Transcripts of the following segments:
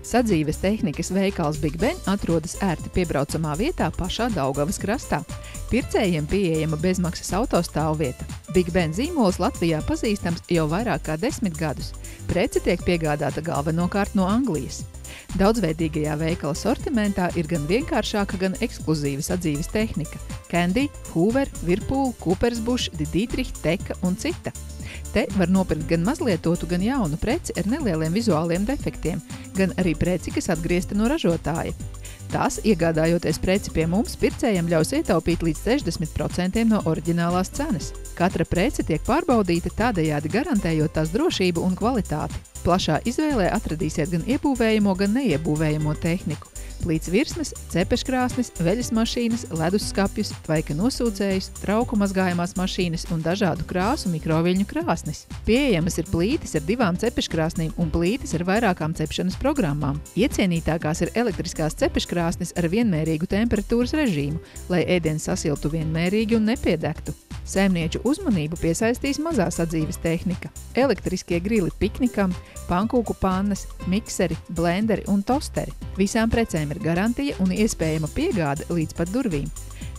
Sadzīves tehnikas veikals Big Ben atrodas ērti piebraucamā vietā pašā Daugavas krastā. Pircējiem pieejama bezmaksas autostāvvieta. Big Ben zīmols Latvijā pazīstams jau vairāk kā 10 gadus. Prece tiek piegādāta galvenokārt no Anglijas. Daudzveidīgajā veikala sortimentā ir gan vienkāršāka, gan ekskluzīva sadzīves tehnika – Candy, Hoover, Whirlpool, Coopersbush, Dietrich, Teka un cita. Te var nopirkt gan mazlietotu, gan jaunu preci ar nelieliem vizuāliem defektiem, gan arī preci, kas atgriezta no ražotāja. Tās, iegādājoties preci pie mums, pircējiem ļaus ietaupīt līdz 60% no oriģinālās cenas. Katra prece tiek pārbaudīta, tādējādi garantējot tās drošību un kvalitāti. Plašā izvēlē atradīsiet gan iebūvējamo, gan neiebūvējamo tehniku. Plīts virsmas, cepeškrāsnes, veļas mašīnas, ledusskapjus, tvaika nosūcējus, trauku mazgājamās mašīnas un dažādu krāsu mikroviļņu krāsnes. Pieejamas ir plītis ar 2 cepeškrāsnīm un plītis ar vairākām cepšanas programmām. Iecienītākās ir elektriskās cepeškrāsnes ar vienmērīgu temperatūras režīmu, lai ēdiens sasiltu vienmērīgi un nepiedegtu. Saimnieču uzmanību piesaistīs mazā sadzīves tehnika – elektriskie grili piknikam, pankūku pannas, mikseri, blenderi un tosteri. Visām precēm ir garantija un iespējama piegāde līdz pat durvīm.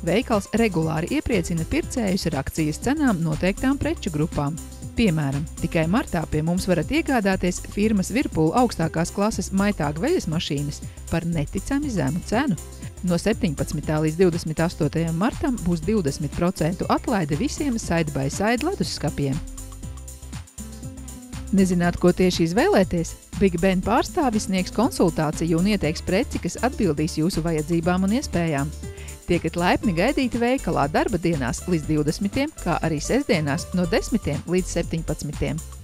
Veikals regulāri iepriecina pircējus ar akcijas cenām noteiktām preču grupām. Piemēram, tikai martā pie mums varat iegādāties firmas Whirlpool augstākās klases maitāga veļas mašīnas par neticami zemu cenu. No 17. līdz 28. martam būs 20% atlaide visiem side-by-side leduskapiem. Nezināt, ko tieši izvēlēties? Big Ben pārstāvis sniegs konsultāciju un ieteiks preci, kas atbildīs jūsu vajadzībām un iespējām. Tiekat laipni gaidīti veikalā darba dienās līdz 20, kā arī sestdienās no 10 līdz 17.